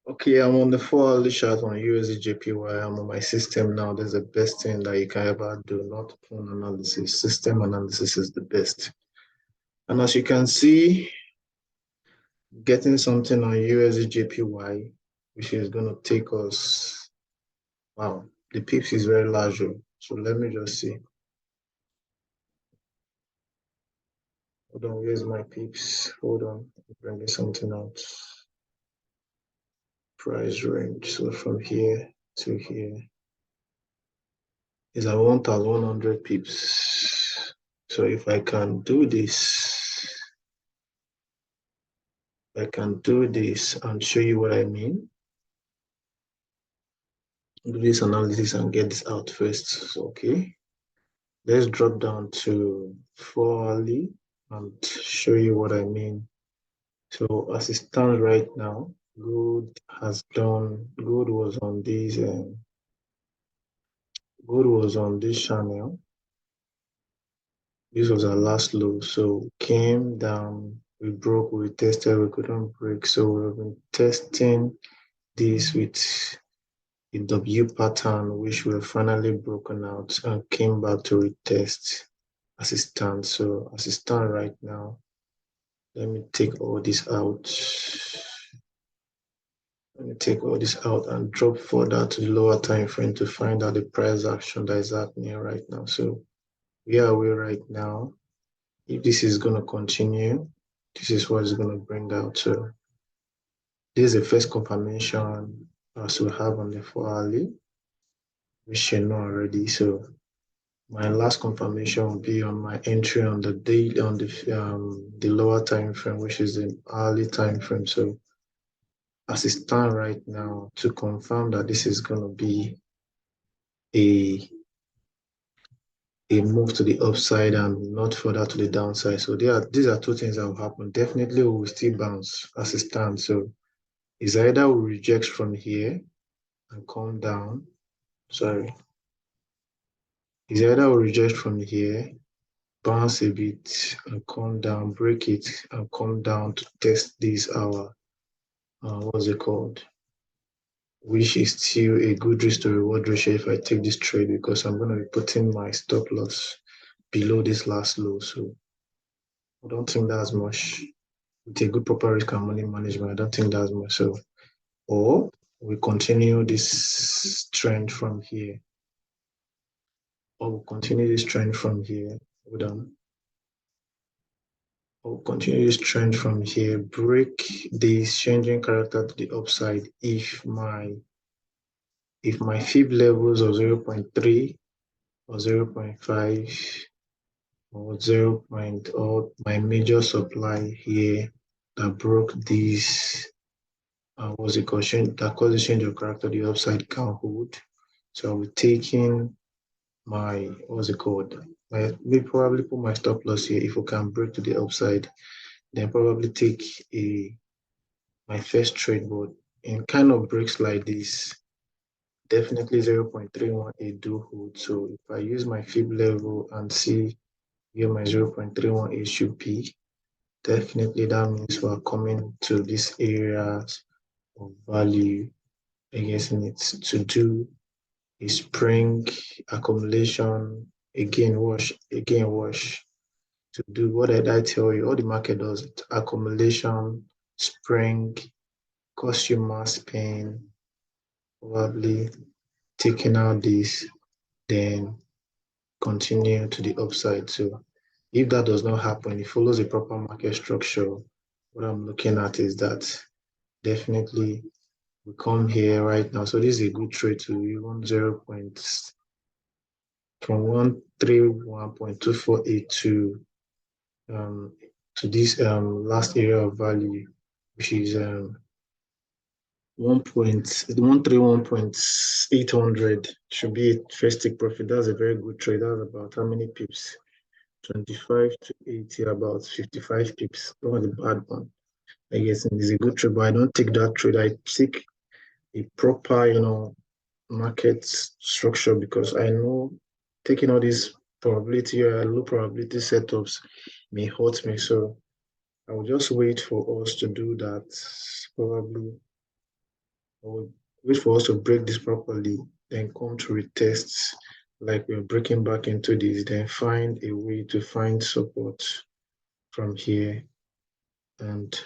Okay, I'm on the 4 hourly chart on USDJPY. I'm on my system now. That's the best thing that you can ever do, not phone analysis. System analysis is the best. And as you can see, getting something on USDJPY, which is going to take us, wow, the pips is very large. So let me just see. Hold on, where's my pips? Hold on, bringing something out. Price range. So from here to here is at 1,100 pips. So if I can do this, and show you what I mean. Do this analysis and get this out first. So, okay. Let's drop down to 4 hourly and show you what I mean. So as it stands right now, gold was on this channel. This was our last low. So came down, we broke, we tested, we couldn't break. So we've been testing this with a W pattern, which we have finally broken out and came back to retest as it stands. So as it stands right now, let me take all this out. Let me take all this out and drop further to the lower time frame to find out the price action that is happening right now. So where are we right now? If this is going to continue, this is what it's going to bring out. So this is the first confirmation as we have on the 4 hourly, which you know already. So my last confirmation will be on my entry on the daily on the lower time frame, which is the hourly time frame. So as it stands right now, to confirm that this is going to be a move to the upside and not further to the downside. So these are two things that will happen. Definitely we will still bounce as it stands. So it's either we reject from here and come down. Sorry. It's either we reject from here, bounce a bit and come down, break it and come down to test this what's it called? Which is still a good risk to reward ratio if I take this trade, because I'm going to be putting my stop loss below this last low. So I don't think that's much. With a good proper risk and money management, I don't think that's much. So, or we continue this trend from here, or we'll continue this trend from here. Hold on. We'll continue this trend from here, break this changing character to the upside if my fib levels of 0.3 or 0.5 or 0. Or my major supply here that broke this what's it called, that caused the change of character, the upside can hold. So I'll be taking my, what's it called, we probably put my stop loss here. If we can break to the upside, then probably take my first trade. But in kind of breaks like this, definitely 0.318 do hold. So if I use my fib level and see here my 0.318 should be, definitely that means we're coming to this area of value, I guess, in it to do a spring accumulation, again wash, to do what did I tell you? All the market does it. Accumulation, spring, cause you mass pain, probably taking out this, then continue to the upside. So if that does not happen, it follows a proper market structure. What I'm looking at is that definitely we come here right now. So this is a good trade to even 0. From 131.248 to this last area of value, which is 131.800, should be a first take profit. That's a very good trade. That's about how many pips? 25 to 80, about 55 pips. Not a bad one. I guess it's a good trade, but I don't take that trade. I take a proper, market structure, because I know taking all these probability or low probability setups may hurt me. So I will just wait for us to do that. Probably Or wait for us to break this properly, then come to retest like we're breaking back into this, then find a way to find support from here and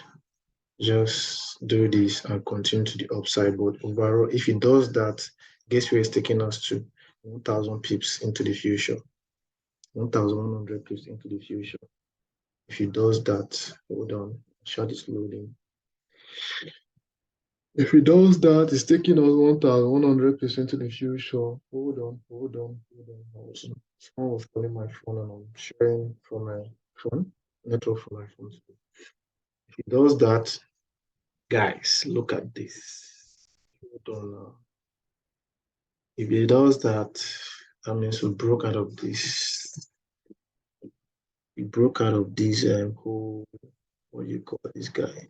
just do this and continue to the upside. But overall, if it does that, guess where it's taking us to? 1,000 pips into the future, 1,100 pips into the future. If it does that, hold on, shut is loading. If it does that, it's taking us 1,100% into the future. Hold on, hold on, hold on. Someone was calling my phone and I'm sharing from my phone, network from my phone. If it does that, guys, look at this. Hold on now. If it does that, that means we broke out of this. We broke out of this whole, what do you call this guy?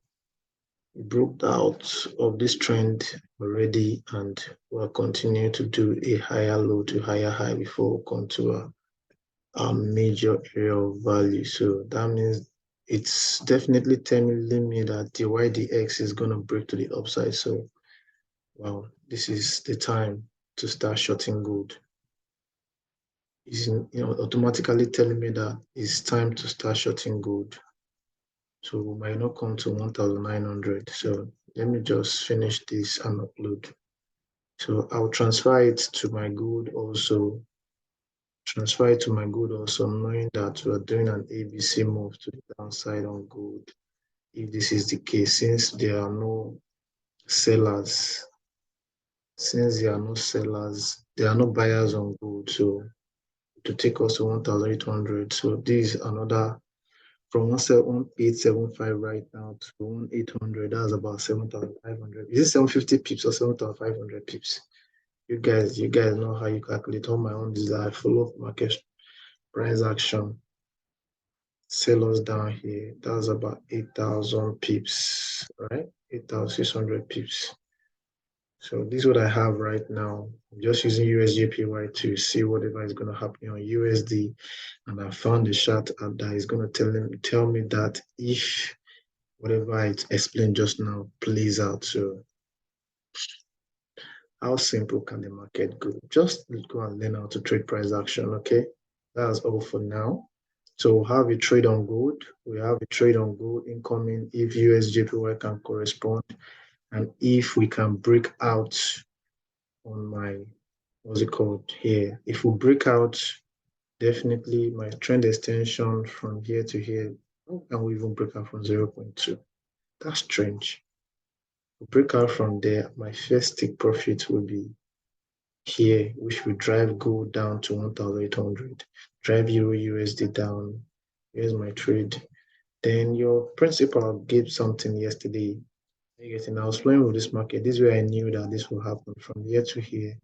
We broke out of this trend already and we'll continue to do a higher low to higher high before we come to a major area of value. So that means it's definitely telling me that the YDX is going to break to the upside. So, wow, this is the time to start shorting gold. It's automatically telling me that it's time to start shorting gold. So we might not come to 1,900. So let me just finish this and upload. So I'll transfer it to my gold also. Transfer it to my gold also, knowing that we're doing an ABC move to the downside on gold. If this is the case, since there are no sellers, there are no buyers on gold. So to take us to 1,800. So this is another from 1,875 right now to 1,800. That's about 7,500. Is it 750 pips or 7,500 pips? You guys know how you calculate. On my own desire, I follow market price action. Sell us down here. That's about 8,000 pips, right? 8,600 pips. So this is what I have right now. I'm just using USJPY to see whatever is going to happen on USD. And I found a chart that is going to tell me that if whatever I explained just now plays out. So how simple can the market go? Just go and learn how to trade price action, okay? That's all for now. So we'll have a trade on gold. We have a trade on gold incoming if USJPY can correspond and if we can break out on my, what's it called here? If we break out, definitely my trend extension from here to here, and we even break out from 0.2. That's strange. We break out from there, my first take profit will be here, which will drive gold down to 1,800, drive Euro USD down. Here's my trade. Then your principal gave something yesterday. I was playing with this market. This is where I knew that this will happen from here to here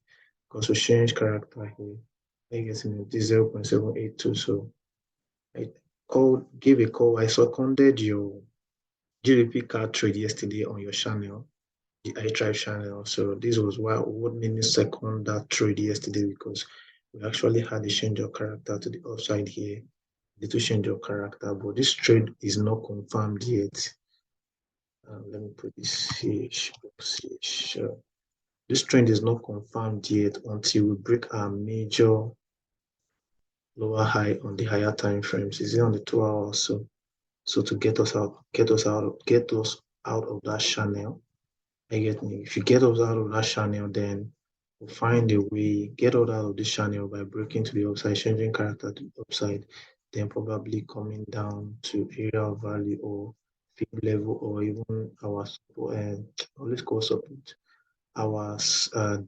because we change character here. I guess this 0.782. So I gave a call. I seconded your GBP card trade yesterday on your channel, the iTribe channel. So this was what made me second that trade yesterday because we actually had a change of character to the upside here, little change of character, but this trade is not confirmed yet. Let me put this here. This trend is not confirmed yet until we break our major lower high on the higher time frames. Is it on the 2 hours? So to get us out of that channel. I get me. If you get us out of that channel, then we'll find a way, get us out of this channel by breaking to the upside, changing character to the upside, then probably coming down to area of value or fib level or even our let's call support, our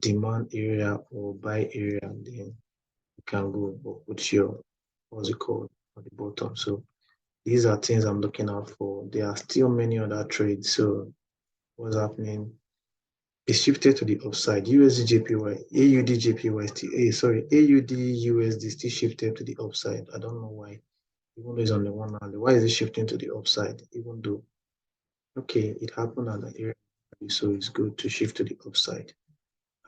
demand area or buy area, then you can go put your, what's it called, at the bottom. So these are things I'm looking out for. There are still many other trades. So what's happening? It shifted to the upside. USD JPY, AUD USD still shifted to the upside. I don't know why. Even though it's on the one hand, why is it shifting to the upside? Even though, okay, it happened at an area value, so it's good to shift to the upside.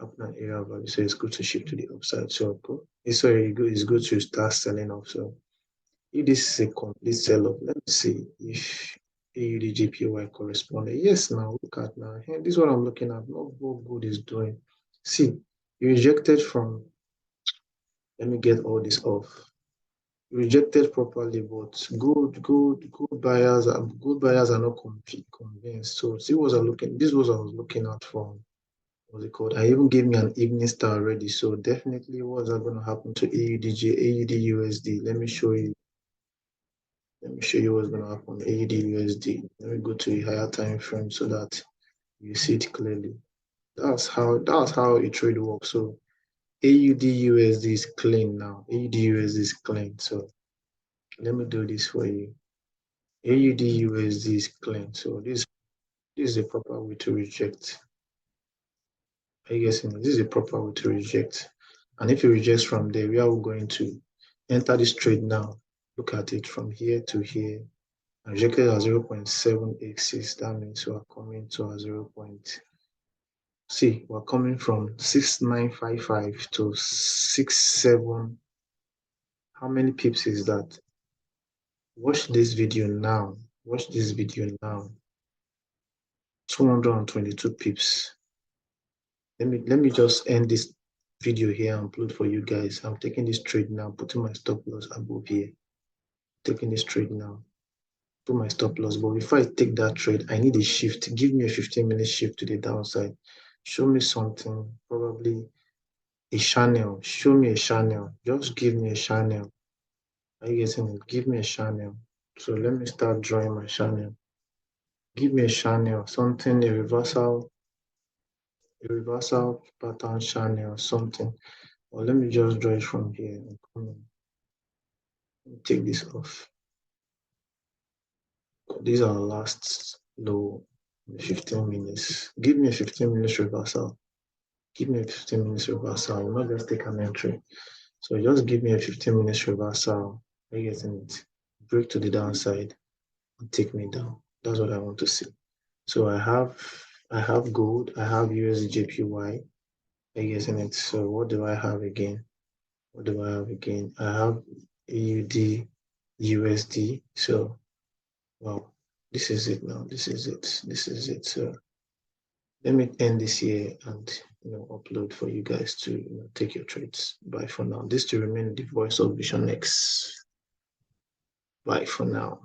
Happened at area value, so it's good to shift to the upside. So it's good to start selling off. So if this is a complete sell-off, let me see if AUD JPY corresponding. Yes, now look at now. Hey, this is what I'm looking at. Not what good is doing. See, you rejected from. Let me get all this off. Rejected properly, but good buyers are not convinced. So see what I was looking. This was I was looking at from what's it called? I even gave me an evening star already. So definitely what's that going to happen to AUDJ, AUD USD? Let me show you. Let me show you what's going to happen. AUD USD. Let me go to a higher time frame so that you see it clearly. That's how a trade works. So AUD USD is clean now. AUD USD is clean. So let me do this for you. AUD USD is clean. So this is the proper way to reject. Are you guessing? This is the proper way to reject. And if you reject from there, we are going to enter this trade now. Look at it from here to here. I rejected at 0.786. That means we are coming to a 0. See, we're coming from 6955 to 67. How many pips is that? Watch this video now. Watch this video now. 222 pips. Let me just end this video here and upload for you guys. I'm taking this trade now, putting my stop loss above here. Taking this trade now. Put my stop loss. But before I take that trade, I need a shift. Give me a 15-minute shift to the downside. Show me something, probably a channel. Show me a channel. Just give me a channel. Are you getting it? Give me a channel. So let me start drawing my channel. Give me a channel, something, a reversal pattern channel, something. Or let me just draw it from here. Let me take this off. These are last low, 15 minutes. Give me a 15 minutes reversal. Give me a 15 minutes reversal. I'm not just take an entry. So just give me a 15 minutes reversal. Are you getting it? Break to the downside and take me down. That's what I want to see. So I have gold, I have USDJPY. Are you getting it? So what do I have again? What do I have again? I have AUD USD. So wow, this is it now. This is it. This is it. So let me end this here and upload for you guys to take your trades. Bye for now. This to remain the voice of Vision X. Bye for now.